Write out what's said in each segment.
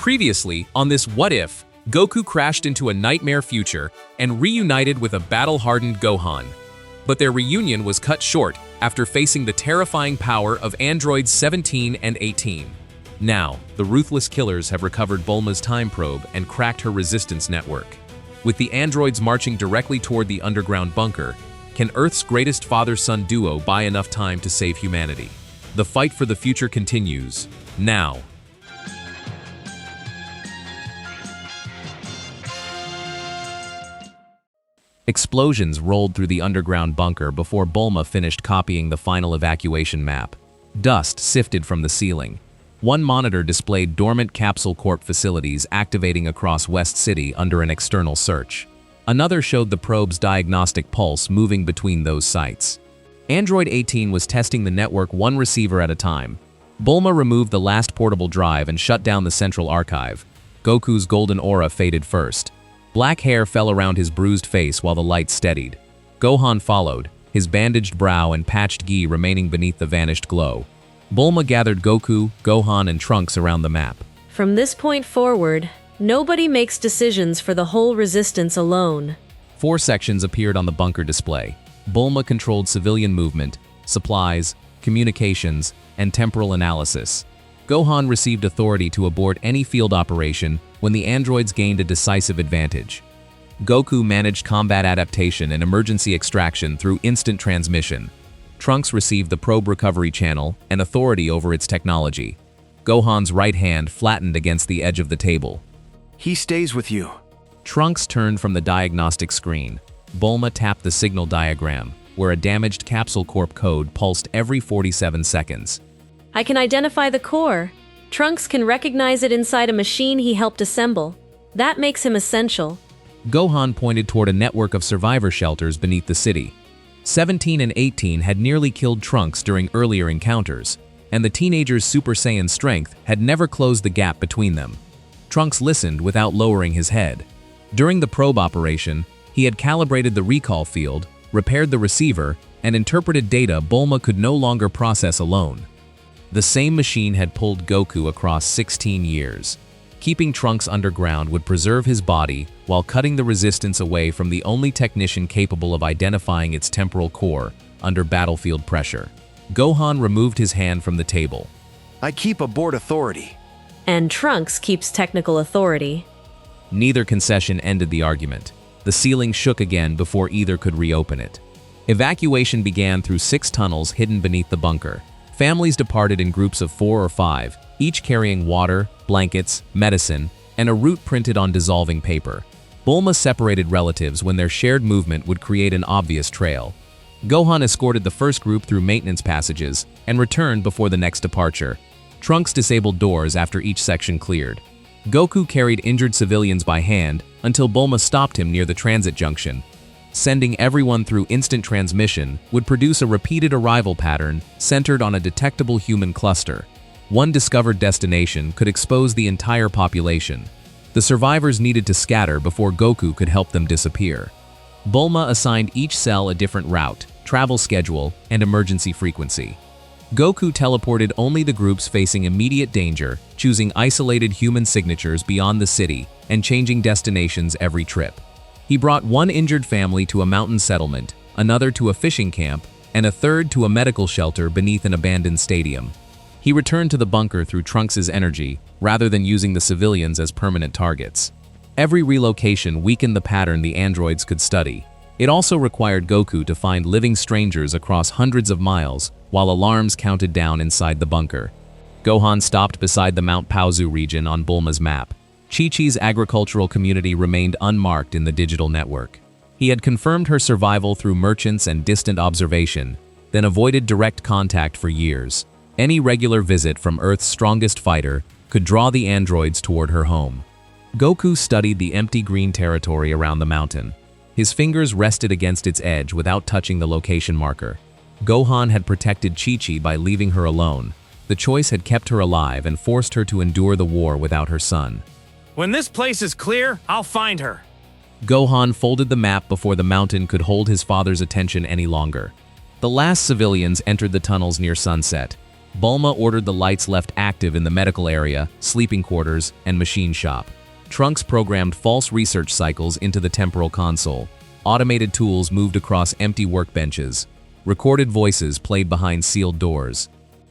Previously, on this What If, Goku crashed into a nightmare future and reunited with a battle-hardened Gohan. But their reunion was cut short after facing the terrifying power of androids 17 and 18. Now, the ruthless killers have recovered Bulma's time probe and cracked her resistance network. With the androids marching directly toward the underground bunker, can Earth's greatest father-son duo buy enough time to save humanity? The fight for the future continues, now. Explosions rolled through the underground bunker before Bulma finished copying the final evacuation map. Dust sifted from the ceiling. One monitor displayed dormant Capsule Corp facilities activating across West City under an external search. Another showed the probe's diagnostic pulse moving between those sites. Android 18 was testing the network one receiver at a time. Bulma removed the last portable drive and shut down the central archive. Goku's golden aura faded first. Black hair fell around his bruised face while the light steadied. Gohan followed, his bandaged brow and patched gi remaining beneath the vanished glow. Bulma gathered Goku, Gohan, and Trunks around the map. From this point forward, nobody makes decisions for the whole resistance alone. 4 sections appeared on the bunker display. Bulma controlled civilian movement, supplies, communications, and temporal analysis. Gohan received authority to abort any field operation when the androids gained a decisive advantage. Goku managed combat adaptation and emergency extraction through instant transmission. Trunks received the probe recovery channel and authority over its technology. Gohan's right hand flattened against the edge of the table. He stays with you. Trunks turned from the diagnostic screen. Bulma tapped the signal diagram, where a damaged Capsule Corp code pulsed every 47 seconds. I can identify the core. Trunks can recognize it inside a machine he helped assemble. That makes him essential. Gohan pointed toward a network of survivor shelters beneath the city. 17 and 18 had nearly killed Trunks during earlier encounters, and the teenager's Super Saiyan strength had never closed the gap between them. Trunks listened without lowering his head. During the probe operation, he had calibrated the recall field, repaired the receiver, and interpreted data Bulma could no longer process alone. The same machine had pulled Goku across 16 years. Keeping Trunks underground would preserve his body while cutting the resistance away from the only technician capable of identifying its temporal core under battlefield pressure. Gohan removed his hand from the table. I keep aboard authority. And Trunks keeps technical authority. Neither concession ended the argument. The ceiling shook again before either could reopen it. Evacuation began through 6 tunnels hidden beneath the bunker. Families departed in groups of 4 or 5, each carrying water, blankets, medicine, and a route printed on dissolving paper. Bulma separated relatives when their shared movement would create an obvious trail. Gohan escorted the first group through maintenance passages and returned before the next departure. Trunks disabled doors after each section cleared. Goku carried injured civilians by hand until Bulma stopped him near the transit junction. Sending everyone through instant transmission would produce a repeated arrival pattern centered on a detectable human cluster. One discovered destination could expose the entire population. The survivors needed to scatter before Goku could help them disappear. Bulma assigned each cell a different route, travel schedule, and emergency frequency. Goku teleported only the groups facing immediate danger, choosing isolated human signatures beyond the city and changing destinations every trip. He brought one injured family to a mountain settlement, another to a fishing camp, and a third to a medical shelter beneath an abandoned stadium. He returned to the bunker through Trunks' energy, rather than using the civilians as permanent targets. Every relocation weakened the pattern the androids could study. It also required Goku to find living strangers across hundreds of miles, while alarms counted down inside the bunker. Gohan stopped beside the Mount Paozu region on Bulma's map. Chi-Chi's agricultural community remained unmarked in the digital network. He had confirmed her survival through merchants and distant observation, then avoided direct contact for years. Any regular visit from Earth's strongest fighter could draw the androids toward her home. Goku studied the empty green territory around the mountain. His fingers rested against its edge without touching the location marker. Gohan had protected Chi-Chi by leaving her alone. The choice had kept her alive and forced her to endure the war without her son. When this place is clear, I'll find her. Gohan folded the map before the mountain could hold his father's attention any longer. The last civilians entered the tunnels near sunset. Bulma ordered the lights left active in the medical area, sleeping quarters, and machine shop. Trunks programmed false research cycles into the temporal console. Automated tools moved across empty workbenches. Recorded voices played behind sealed doors.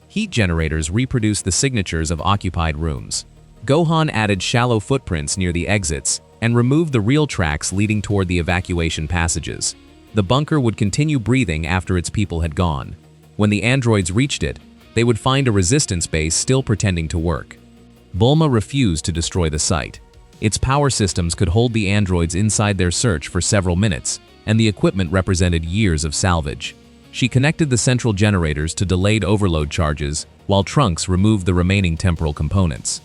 Heat generators reproduced the signatures of occupied rooms. Gohan added shallow footprints near the exits and removed the real tracks leading toward the evacuation passages. The bunker would continue breathing after its people had gone. When the androids reached it, they would find a resistance base still pretending to work. Bulma refused to destroy the site. Its power systems could hold the androids inside their search for several minutes, and the equipment represented years of salvage. She connected the central generators to delayed overload charges, while Trunks removed the remaining temporal components.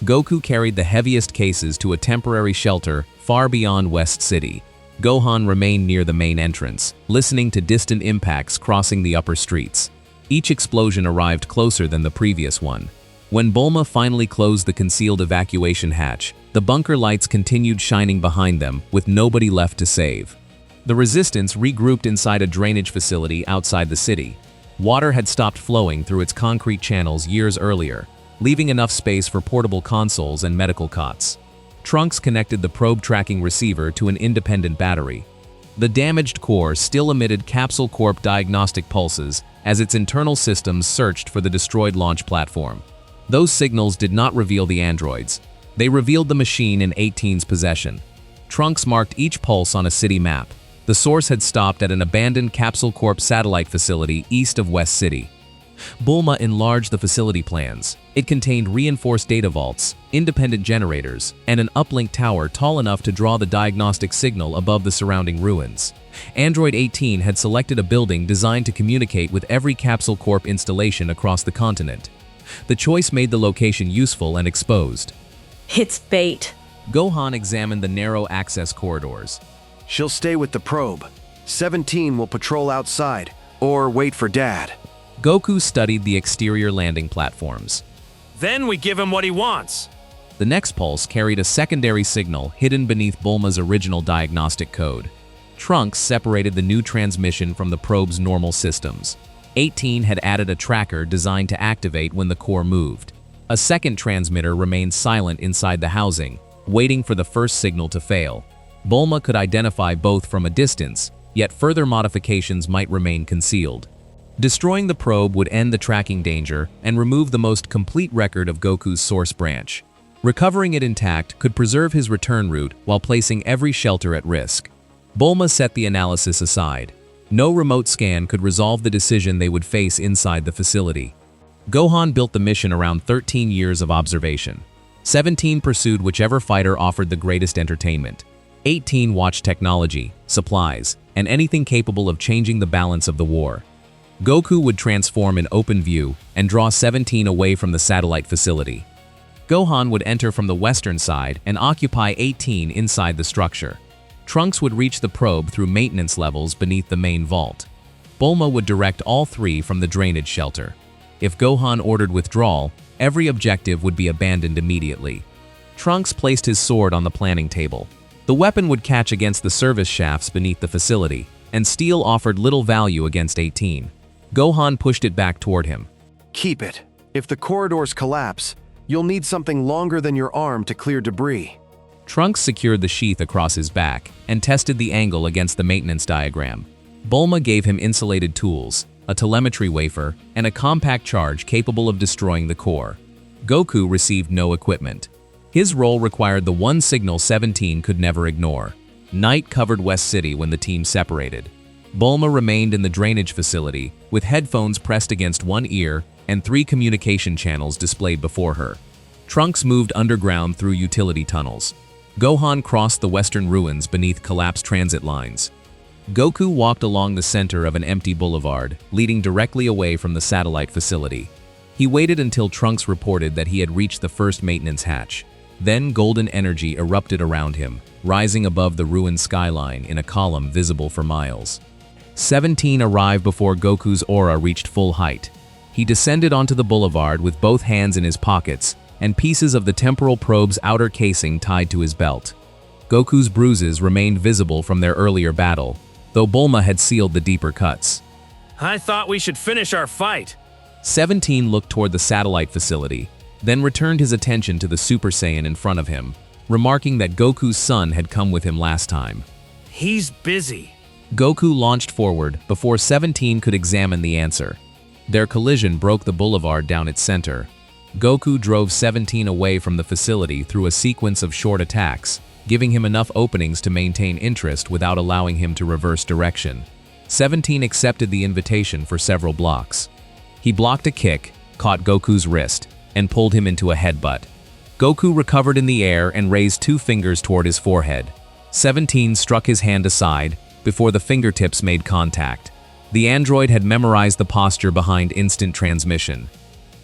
Goku carried the heaviest cases to a temporary shelter far beyond West City. Gohan remained near the main entrance, listening to distant impacts crossing the upper streets. Each explosion arrived closer than the previous one. When Bulma finally closed the concealed evacuation hatch, the bunker lights continued shining behind them, with nobody left to save. The resistance regrouped inside a drainage facility outside the city. Water had stopped flowing through its concrete channels years earlier, leaving enough space for portable consoles and medical cots. Trunks connected the probe tracking receiver to an independent battery. The damaged core still emitted Capsule Corp diagnostic pulses as its internal systems searched for the destroyed launch platform. Those signals did not reveal the androids. They revealed the machine in 18's possession. Trunks marked each pulse on a city map. The source had stopped at an abandoned Capsule Corp satellite facility east of West City. Bulma enlarged the facility plans. It contained reinforced data vaults, independent generators, and an uplink tower tall enough to draw the diagnostic signal above the surrounding ruins. Android 18 had selected a building designed to communicate with every Capsule Corp installation across the continent. The choice made the location useful and exposed. It's bait. Gohan examined the narrow access corridors. She'll stay with the probe. 17 will patrol outside, or wait for Dad. Goku studied the exterior landing platforms. Then we give him what he wants. The next pulse carried a secondary signal hidden beneath Bulma's original diagnostic code. Trunks separated the new transmission from the probe's normal systems. 18 had added a tracker designed to activate when the core moved. A second transmitter remained silent inside the housing, waiting for the first signal to fail. Bulma could identify both from a distance, yet further modifications might remain concealed. Destroying the probe would end the tracking danger and remove the most complete record of Goku's source branch. Recovering it intact could preserve his return route while placing every shelter at risk. Bulma set the analysis aside. No remote scan could resolve the decision they would face inside the facility. Gohan built the mission around 13 years of observation. 17 pursued whichever fighter offered the greatest entertainment. 18 watched technology, supplies, and anything capable of changing the balance of the war. Goku would transform in open view and draw 17 away from the satellite facility. Gohan would enter from the western side and occupy 18 inside the structure. Trunks would reach the probe through maintenance levels beneath the main vault. Bulma would direct all three from the drainage shelter. If Gohan ordered withdrawal, every objective would be abandoned immediately. Trunks placed his sword on the planning table. The weapon would catch against the service shafts beneath the facility, and steel offered little value against 18. Gohan pushed it back toward him. Keep it. If the corridors collapse, you'll need something longer than your arm to clear debris. Trunks secured the sheath across his back and tested the angle against the maintenance diagram. Bulma gave him insulated tools, a telemetry wafer, and a compact charge capable of destroying the core. Goku received no equipment. His role required the one signal 17 could never ignore. Night covered West City when the team separated. Bulma remained in the drainage facility, with headphones pressed against one ear and 3 communication channels displayed before her. Trunks moved underground through utility tunnels. Gohan crossed the western ruins beneath collapsed transit lines. Goku walked along the center of an empty boulevard, leading directly away from the satellite facility. He waited until Trunks reported that he had reached the first maintenance hatch. Then golden energy erupted around him, rising above the ruined skyline in a column visible for miles. 17 arrived before Goku's aura reached full height. He descended onto the boulevard with both hands in his pockets and pieces of the temporal probe's outer casing tied to his belt. Goku's bruises remained visible from their earlier battle, though Bulma had sealed the deeper cuts. I thought we should finish our fight. 17 looked toward the satellite facility, then returned his attention to the Super Saiyan in front of him, remarking that Goku's son had come with him last time. He's busy. Goku launched forward before 17 could examine the answer. Their collision broke the boulevard down its center. Goku drove 17 away from the facility through a sequence of short attacks, giving him enough openings to maintain interest without allowing him to reverse direction. 17 accepted the invitation for several blocks. He blocked a kick, caught Goku's wrist, and pulled him into a headbutt. Goku recovered in the air and raised 2 fingers toward his forehead. 17 struck his hand aside before the fingertips made contact. The android had memorized the posture behind instant transmission.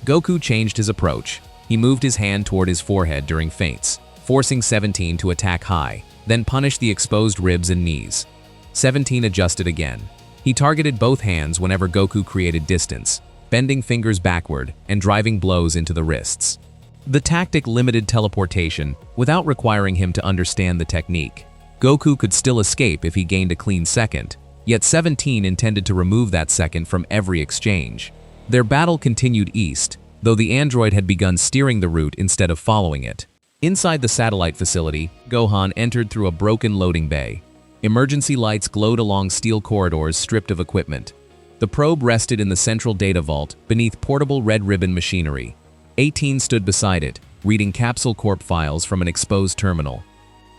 Goku changed his approach. He moved his hand toward his forehead during feints, forcing 17 to attack high, then punish the exposed ribs and knees. 17 adjusted again. He targeted both hands whenever Goku created distance, bending fingers backward and driving blows into the wrists. The tactic limited teleportation without requiring him to understand the technique. Goku could still escape if he gained a clean second, yet 17 intended to remove that second from every exchange. Their battle continued east, though the android had begun steering the route instead of following it. Inside the satellite facility, Gohan entered through a broken loading bay. Emergency lights glowed along steel corridors stripped of equipment. The probe rested in the central data vault beneath portable red ribbon machinery. 18 stood beside it, reading Capsule Corp files from an exposed terminal.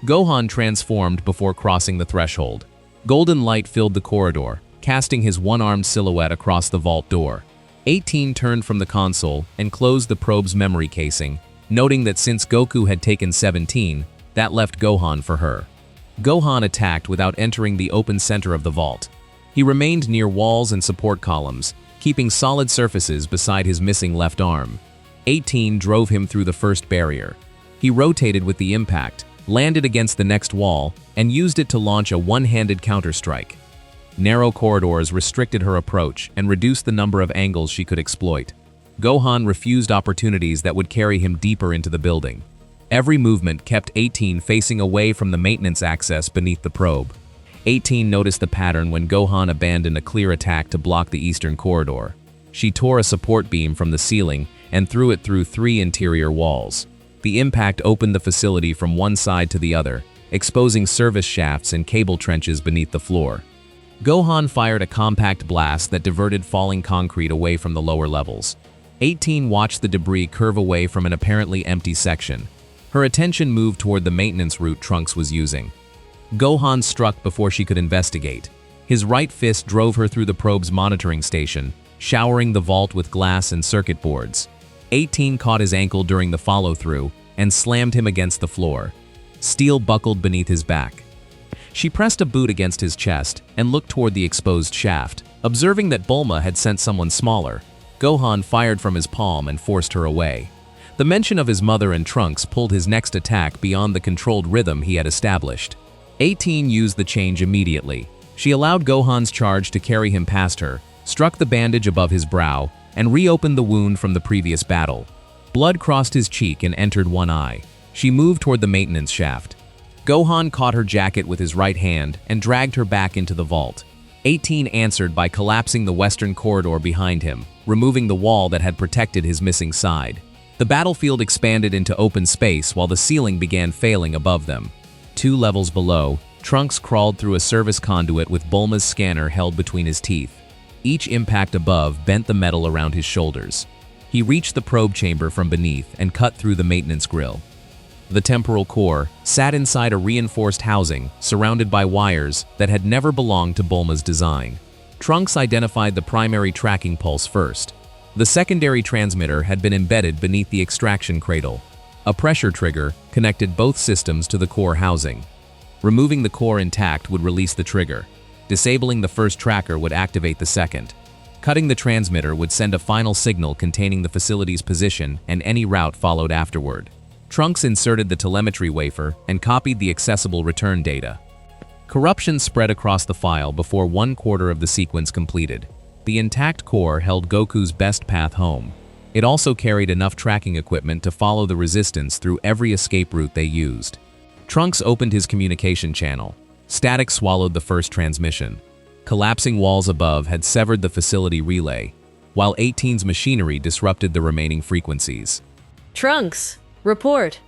Gohan transformed before crossing the threshold. Golden light filled the corridor, casting his one-armed silhouette across the vault door. 18 turned from the console and closed the probe's memory casing, noting that since Goku had taken 17, that left Gohan for her. Gohan attacked without entering the open center of the vault. He remained near walls and support columns, keeping solid surfaces beside his missing left arm. 18 drove him through the first barrier. He rotated with the impact, landed against the next wall, and used it to launch a one-handed counterstrike. Narrow corridors restricted her approach and reduced the number of angles she could exploit. Gohan refused opportunities that would carry him deeper into the building. Every movement kept 18 facing away from the maintenance access beneath the probe. 18 noticed the pattern when Gohan abandoned a clear attack to block the eastern corridor. She tore a support beam from the ceiling and threw it through 3 interior walls. The impact opened the facility from one side to the other, exposing service shafts and cable trenches beneath the floor. Gohan fired a compact blast that diverted falling concrete away from the lower levels. 18 watched the debris curve away from an apparently empty section. Her attention moved toward the maintenance route Trunks was using. Gohan struck before she could investigate. His right fist drove her through the probe's monitoring station, showering the vault with glass and circuit boards. 18 caught his ankle during the follow-through and slammed him against the floor. Steel buckled beneath his back. She pressed a boot against his chest and looked toward the exposed shaft. Observing that Bulma had sent someone smaller, Gohan fired from his palm and forced her away. The mention of his mother and Trunks pulled his next attack beyond the controlled rhythm he had established. 18 used the change immediately. She allowed Gohan's charge to carry him past her, struck the bandage above his brow, and reopened the wound from the previous battle. Blood crossed his cheek and entered one eye. She moved toward the maintenance shaft. Gohan caught her jacket with his right hand and dragged her back into the vault. 18 answered by collapsing the western corridor behind him, removing the wall that had protected his missing side. The battlefield expanded into open space while the ceiling began failing above them. 2 levels below, Trunks crawled through a service conduit with Bulma's scanner held between his teeth. Each impact above bent the metal around his shoulders. He reached the probe chamber from beneath and cut through the maintenance grill. The temporal core sat inside a reinforced housing surrounded by wires that had never belonged to Bulma's design. Trunks identified the primary tracking pulse first. The secondary transmitter had been embedded beneath the extraction cradle. A pressure trigger connected both systems to the core housing. Removing the core intact would release the trigger. Disabling the first tracker would activate the second. Cutting the transmitter would send a final signal containing the facility's position and any route followed afterward. Trunks inserted the telemetry wafer and copied the accessible return data. Corruption spread across the file before 1/4 of the sequence completed. The intact core held Goku's best path home. It also carried enough tracking equipment to follow the resistance through every escape route they used. Trunks opened his communication channel. Static swallowed the first transmission. Collapsing walls above had severed the facility relay. while 18's machinery disrupted the remaining frequencies. Trunks, report.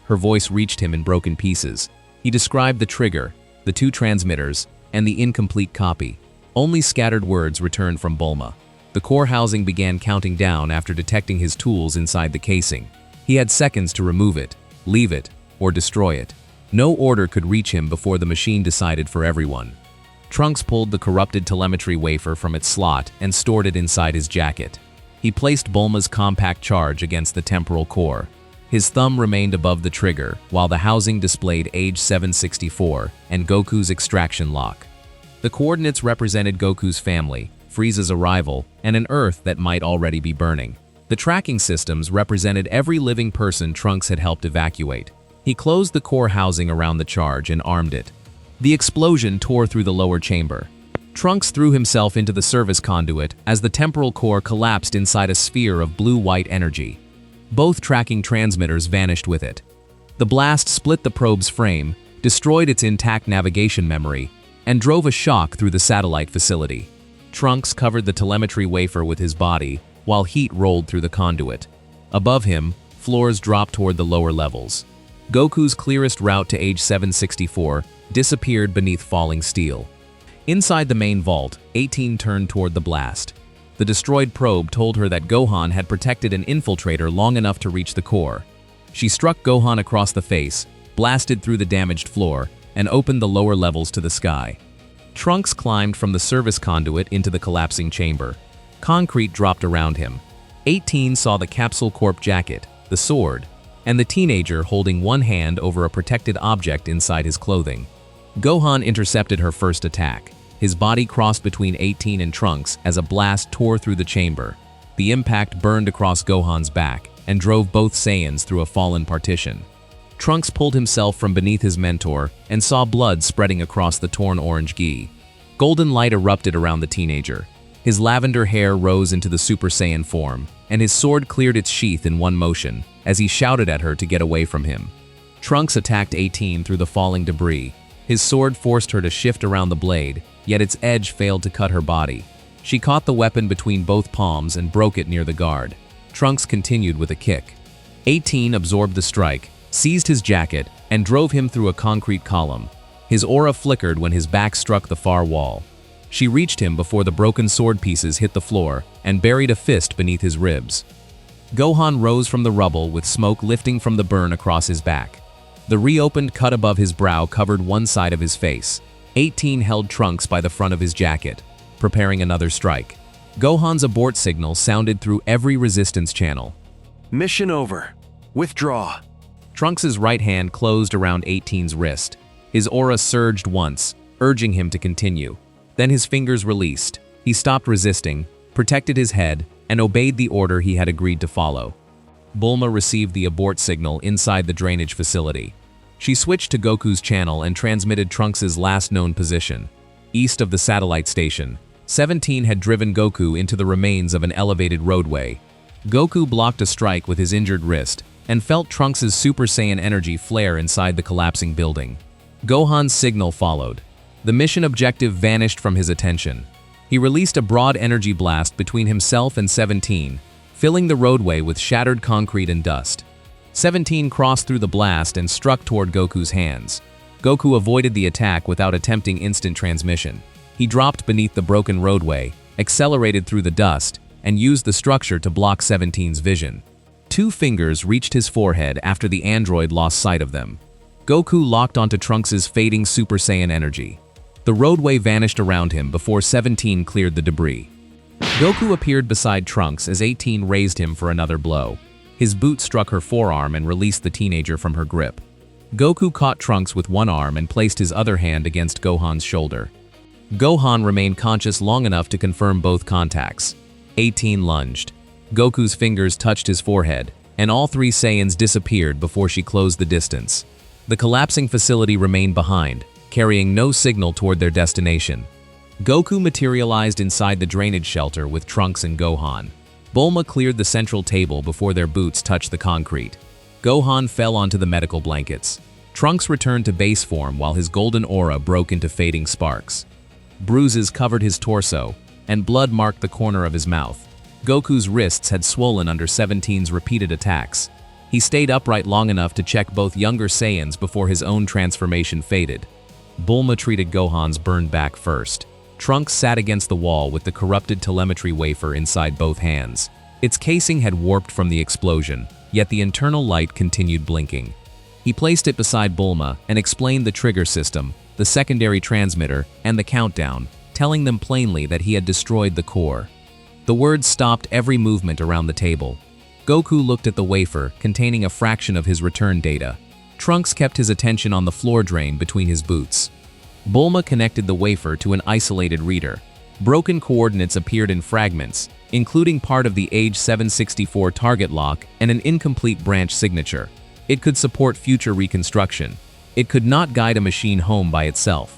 Her voice reached him in broken pieces. He described the trigger, the 2 transmitters, and the incomplete copy. Only scattered words returned from Bulma. The core housing began counting down after detecting his tools inside the casing. He had seconds to remove it, leave it, or destroy it. No order could reach him before the machine decided for everyone. Trunks pulled the corrupted telemetry wafer from its slot and stored it inside his jacket. He placed Bulma's compact charge against the temporal core. His thumb remained above the trigger, while the housing displayed age 764 and Goku's extraction lock. The coordinates represented Goku's family, Frieza's arrival, and an Earth that might already be burning. The tracking systems represented every living person Trunks had helped evacuate. He closed the core housing around the charge and armed it. The explosion tore through the lower chamber. Trunks threw himself into the service conduit as the temporal core collapsed inside a sphere of blue-white energy. Both tracking transmitters vanished with it. The blast split the probe's frame, destroyed its intact navigation memory, and drove a shock through the satellite facility. Trunks covered the telemetry wafer with his body, while heat rolled through the conduit. Above him, floors dropped toward the lower levels. Goku's clearest route to age 764 disappeared beneath falling steel. Inside the main vault, 18 turned toward the blast. The destroyed probe told her that Gohan had protected an infiltrator long enough to reach the core. She struck Gohan across the face, blasted through the damaged floor, and opened the lower levels to the sky. Trunks climbed from the service conduit into the collapsing chamber. Concrete dropped around him. 18 saw the Capsule Corp jacket, the sword, and the teenager holding one hand over a protected object inside his clothing. Gohan intercepted her first attack. His body crossed between 18 and Trunks as a blast tore through the chamber. The impact burned across Gohan's back and drove both Saiyans through a fallen partition. Trunks pulled himself from beneath his mentor and saw blood spreading across the torn orange gi. Golden light erupted around the teenager. His lavender hair rose into the Super Saiyan form, and his sword cleared its sheath in one motion as he shouted at her to get away from him. Trunks attacked 18 through the falling debris. His sword forced her to shift around the blade, yet its edge failed to cut her body. She caught the weapon between both palms and broke it near the guard. Trunks continued with a kick. 18 absorbed the strike, seized his jacket, and drove him through a concrete column. His aura flickered when his back struck the far wall. She reached him before the broken sword pieces hit the floor and buried a fist beneath his ribs. Gohan rose from the rubble with smoke lifting from the burn across his back. The reopened cut above his brow covered one side of his face. 18 held Trunks by the front of his jacket, preparing another strike. Gohan's abort signal sounded through every resistance channel. Mission over. Withdraw. Trunks' right hand closed around 18's wrist. His aura surged once, urging him to continue. Then his fingers released. He stopped resisting, protected his head, and obeyed the order he had agreed to follow. Bulma received the abort signal inside the drainage facility. She switched to Goku's channel and transmitted Trunks' last known position. East of the satellite station, 17 had driven Goku into the remains of an elevated roadway. Goku blocked a strike with his injured wrist and felt Trunks' Super Saiyan energy flare inside the collapsing building. Gohan's signal followed. The mission objective vanished from his attention. He released a broad energy blast between himself and 17, filling the roadway with shattered concrete and dust. 17 crossed through the blast and struck toward Goku's hands. Goku avoided the attack without attempting instant transmission. He dropped beneath the broken roadway, accelerated through the dust, and used the structure to block 17's vision. 2 fingers reached his forehead after the android lost sight of them. Goku locked onto Trunks' fading Super Saiyan energy. The roadway vanished around him before 17 cleared the debris. Goku appeared beside Trunks as 18 raised him for another blow. His boot struck her forearm and released the teenager from her grip. Goku caught Trunks with one arm and placed his other hand against Gohan's shoulder. Gohan remained conscious long enough to confirm both contacts. 18 lunged. Goku's fingers touched his forehead, and all 3 Saiyans disappeared before she closed the distance. The collapsing facility remained behind, carrying no signal toward their destination. Goku materialized inside the drainage shelter with Trunks and Gohan. Bulma cleared the central table before their boots touched the concrete. Gohan fell onto the medical blankets. Trunks returned to base form while his golden aura broke into fading sparks. Bruises covered his torso, and blood marked the corner of his mouth. Goku's wrists had swollen under 17's repeated attacks. He stayed upright long enough to check both younger Saiyans before his own transformation faded. Bulma treated Gohan's burned back first. Trunks sat against the wall with the corrupted telemetry wafer inside both hands. Its casing had warped from the explosion, yet the internal light continued blinking. He placed it beside Bulma and explained the trigger system, the secondary transmitter, and the countdown, telling them plainly that he had destroyed the core. The words stopped every movement around the table. Goku looked at the wafer, containing a fraction of his return data. Trunks kept his attention on the floor drain between his boots. Bulma connected the wafer to an isolated reader. Broken coordinates appeared in fragments, including part of the Age 764 target lock and an incomplete branch signature. It could support future reconstruction. It could not guide a machine home by itself.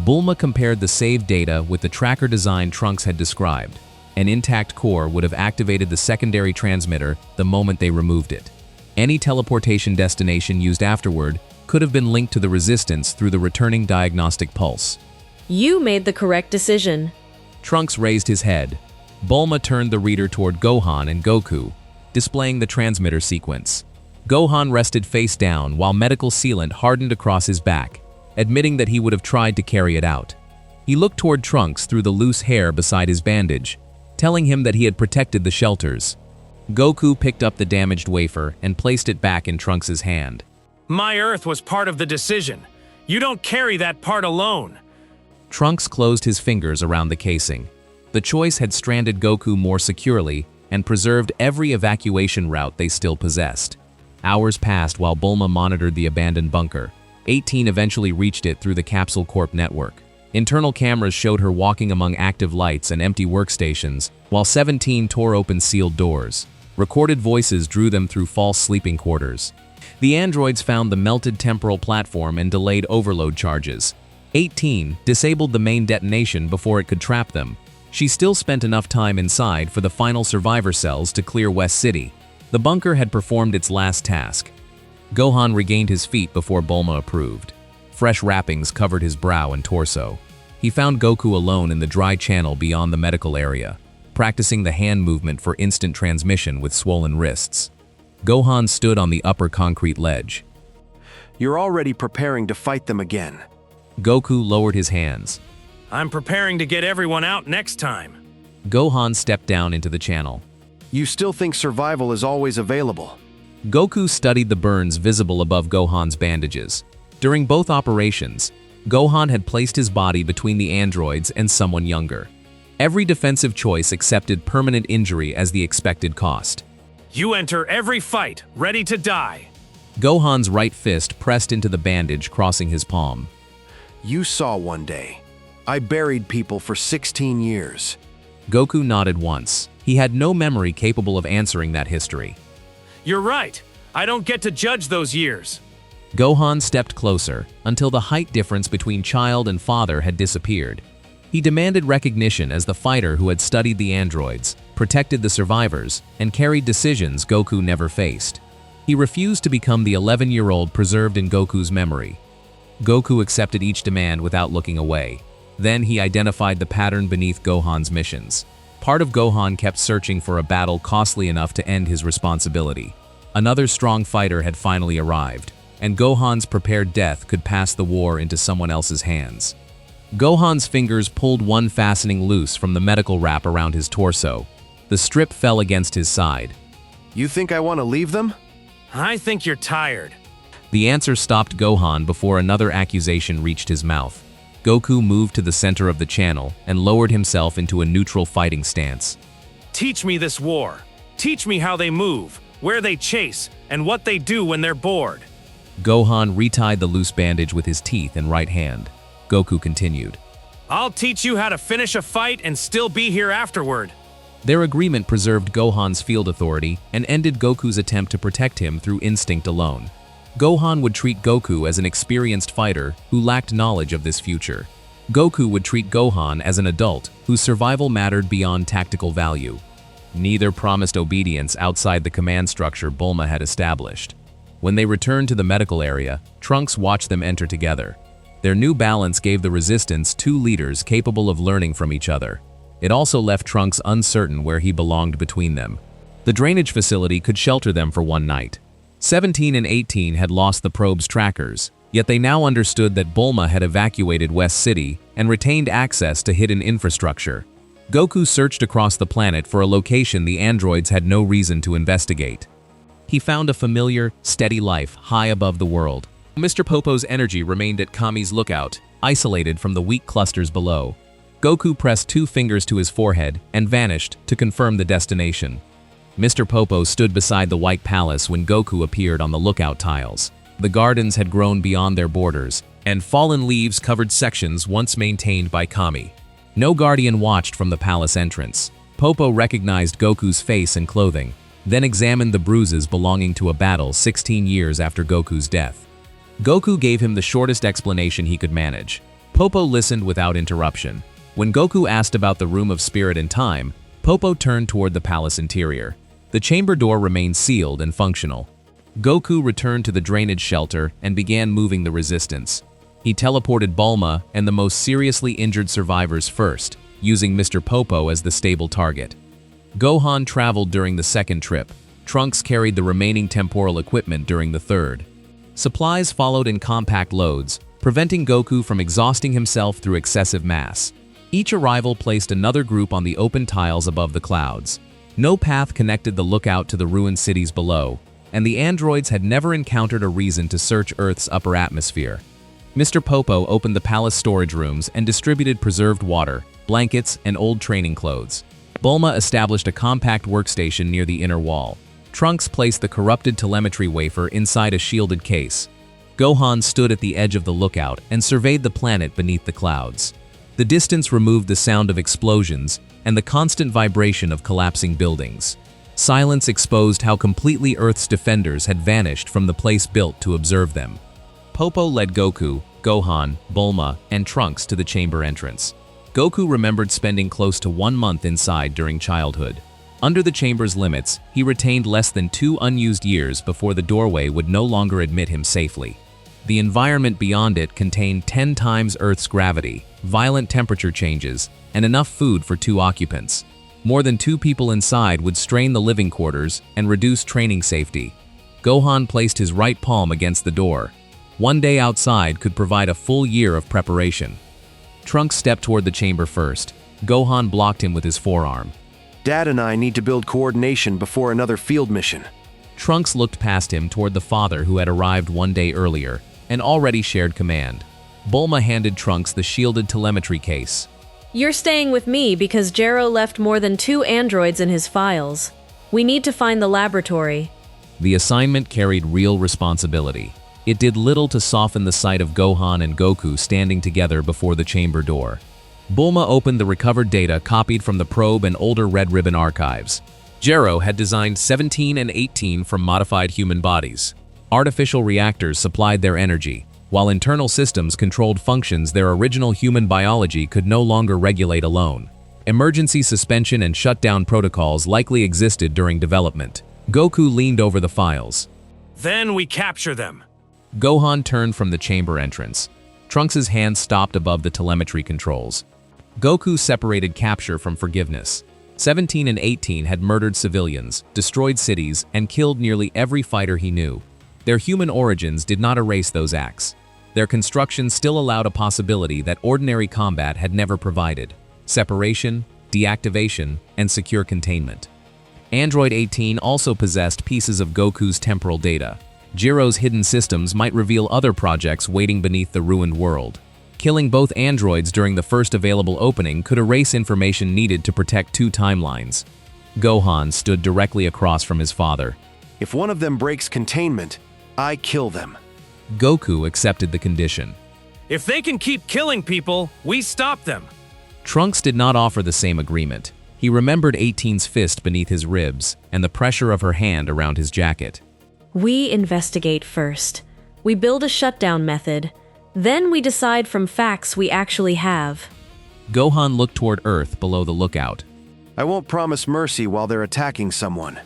Bulma compared the saved data with the tracker design Trunks had described. An intact core would have activated the secondary transmitter the moment they removed it. Any teleportation destination used afterward could have been linked to the resistance through the returning diagnostic pulse. You made the correct decision. Trunks raised his head. Bulma turned the reader toward Gohan and Goku, displaying the transmitter sequence. Gohan rested face down while medical sealant hardened across his back, admitting that he would have tried to carry it out. He looked toward Trunks through the loose hair beside his bandage, telling him that he had protected the shelters. Goku picked up the damaged wafer and placed it back in Trunks' hand. My Earth was part of the decision. You don't carry that part alone. Trunks closed his fingers around the casing. The choice had stranded Goku more securely and preserved every evacuation route they still possessed. Hours passed while Bulma monitored the abandoned bunker. 18 eventually reached it through the Capsule Corp network. Internal cameras showed her walking among active lights and empty workstations, while 17 tore open sealed doors. Recorded voices drew them through false sleeping quarters. The androids found the melted temporal platform and delayed overload charges. 18 disabled the main detonation before it could trap them. She still spent enough time inside for the final survivor cells to clear West City. The bunker had performed its last task. Gohan regained his feet before Bulma approved. Fresh wrappings covered his brow and torso. He found Goku alone in the dry channel beyond the medical area, practicing the hand movement for instant transmission with swollen wrists. Gohan stood on the upper concrete ledge. You're already preparing to fight them again. Goku lowered his hands. I'm preparing to get everyone out next time. Gohan stepped down into the channel. You still think survival is always available? Goku studied the burns visible above Gohan's bandages. During both operations, Gohan had placed his body between the androids and someone younger. Every defensive choice accepted permanent injury as the expected cost. You enter every fight, ready to die. Gohan's right fist pressed into the bandage, crossing his palm. You saw one day. I buried people for 16 years. Goku nodded once. He had no memory capable of answering that history. You're right. I don't get to judge those years. Gohan stepped closer, until the height difference between child and father had disappeared. He demanded recognition as the fighter who had studied the androids, protected the survivors, and carried decisions Goku never faced. He refused to become the 11-year-old preserved in Goku's memory. Goku accepted each demand without looking away. Then he identified the pattern beneath Gohan's missions. Part of Gohan kept searching for a battle costly enough to end his responsibility. Another strong fighter had finally arrived, and Gohan's prepared death could pass the war into someone else's hands. Gohan's fingers pulled one fastening loose from the medical wrap around his torso. The strip fell against his side. You think I want to leave them? I think you're tired. The answer stopped Gohan before another accusation reached his mouth. Goku moved to the center of the channel and lowered himself into a neutral fighting stance. Teach me this war. Teach me how they move, where they chase, and what they do when they're bored. Gohan retied the loose bandage with his teeth and right hand. Goku continued. I'll teach you how to finish a fight and still be here afterward. Their agreement preserved Gohan's field authority and ended Goku's attempt to protect him through instinct alone. Gohan would treat Goku as an experienced fighter who lacked knowledge of this future. Goku would treat Gohan as an adult whose survival mattered beyond tactical value. Neither promised obedience outside the command structure Bulma had established. When they returned to the medical area, Trunks watched them enter together. Their new balance gave the resistance two leaders capable of learning from each other. It also left Trunks uncertain where he belonged between them. The drainage facility could shelter them for one night. 17 and 18 had lost the probe's trackers, yet they now understood that Bulma had evacuated West City and retained access to hidden infrastructure. Goku searched across the planet for a location the androids had no reason to investigate. He found a familiar, steady life high above the world. Mr. Popo's energy remained at Kami's lookout, isolated from the weak clusters below. Goku pressed 2 fingers to his forehead and vanished to confirm the destination. Mr. Popo stood beside the White Palace when Goku appeared on the lookout tiles. The gardens had grown beyond their borders, and fallen leaves covered sections once maintained by Kami. No guardian watched from the palace entrance. Popo recognized Goku's face and clothing, then examined the bruises belonging to a battle 16 years after Goku's death. Goku gave him the shortest explanation he could manage. Popo listened without interruption. When Goku asked about the Room of Spirit and Time, Popo turned toward the palace interior. The chamber door remained sealed and functional. Goku returned to the drainage shelter and began moving the resistance. He teleported Bulma and the most seriously injured survivors first, using Mr. Popo as the stable target. Gohan traveled during the second trip. Trunks carried the remaining temporal equipment during the third. Supplies followed in compact loads, preventing Goku from exhausting himself through excessive mass. Each arrival placed another group on the open tiles above the clouds. No path connected the lookout to the ruined cities below, and the androids had never encountered a reason to search Earth's upper atmosphere. Mr. Popo opened the palace storage rooms and distributed preserved water, blankets, and old training clothes. Bulma established a compact workstation near the inner wall. Trunks placed the corrupted telemetry wafer inside a shielded case. Gohan stood at the edge of the lookout and surveyed the planet beneath the clouds. The distance removed the sound of explosions and the constant vibration of collapsing buildings. Silence exposed how completely Earth's defenders had vanished from the place built to observe them. Popo led Goku, Gohan, Bulma, and Trunks to the chamber entrance. Goku remembered spending close to 1 month inside during childhood. Under the chamber's limits, he retained less than 2 unused years before the doorway would no longer admit him safely. The environment beyond it contained 10 times Earth's gravity, violent temperature changes, and enough food for 2 occupants. More than 2 people inside would strain the living quarters and reduce training safety. Gohan placed his right palm against the door. 1 day outside could provide a full year of preparation. Trunks stepped toward the chamber first. Gohan blocked him with his forearm. Dad and I need to build coordination before another field mission. Trunks looked past him toward the father who had arrived 1 day earlier and already shared command. Bulma handed Trunks the shielded telemetry case. You're staying with me because Jero left more than 2 androids in his files. We need to find the laboratory. The assignment carried real responsibility. It did little to soften the sight of Gohan and Goku standing together before the chamber door. Bulma opened the recovered data copied from the probe and older Red Ribbon archives. Jero had designed 17 and 18 from modified human bodies. Artificial reactors supplied their energy, while internal systems controlled functions their original human biology could no longer regulate alone. Emergency suspension and shutdown protocols likely existed during development. Goku leaned over the files. Then we capture them. Gohan turned from the chamber entrance. Trunks' hand stopped above the telemetry controls. Goku separated capture from forgiveness. 17 and 18 had murdered civilians, destroyed cities, and killed nearly every fighter he knew. Their human origins did not erase those acts. Their construction still allowed a possibility that ordinary combat had never provided: separation, deactivation, and secure containment. Android 18 also possessed pieces of Goku's temporal data. Jiro's hidden systems might reveal other projects waiting beneath the ruined world. Killing both androids during the first available opening could erase information needed to protect 2 timelines. Gohan stood directly across from his father. If one of them breaks containment, I kill them. Goku accepted the condition. If they can keep killing people, we stop them. Trunks did not offer the same agreement. He remembered 18's fist beneath his ribs and the pressure of her hand around his jacket. We investigate first. We build a shutdown method. Then we decide from facts we actually have. Gohan looked toward Earth below the lookout. I won't promise mercy while they're attacking someone.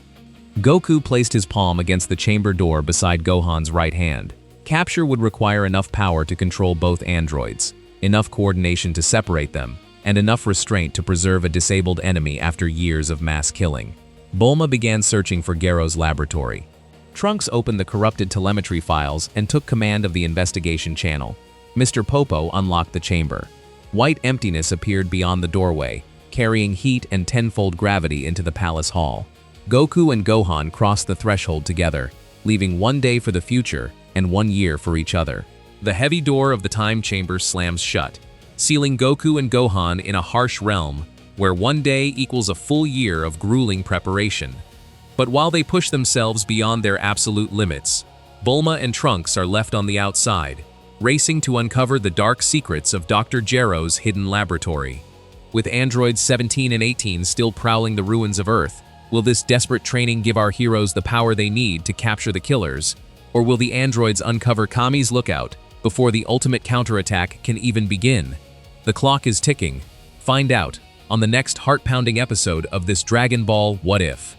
Goku placed his palm against the chamber door beside Gohan's right hand. Capture would require enough power to control both androids, enough coordination to separate them, and enough restraint to preserve a disabled enemy after years of mass killing. Bulma began searching for Gero's laboratory. Trunks opened the corrupted telemetry files and took command of the investigation channel. Mr. Popo unlocked the chamber. White emptiness appeared beyond the doorway, carrying heat and tenfold gravity into the palace hall. Goku and Gohan crossed the threshold together, leaving 1 day for the future and 1 year for each other. The heavy door of the time chamber slams shut, sealing Goku and Gohan in a harsh realm where 1 day equals a full year of grueling preparation. But while they push themselves beyond their absolute limits, Bulma and Trunks are left on the outside, racing to uncover the dark secrets of Dr. Gero's hidden laboratory. With androids 17 and 18 still prowling the ruins of Earth, will this desperate training give our heroes the power they need to capture the killers? Or will the androids uncover Kami's lookout before the ultimate counterattack can even begin? The clock is ticking. Find out on the next heart-pounding episode of this Dragon Ball What If.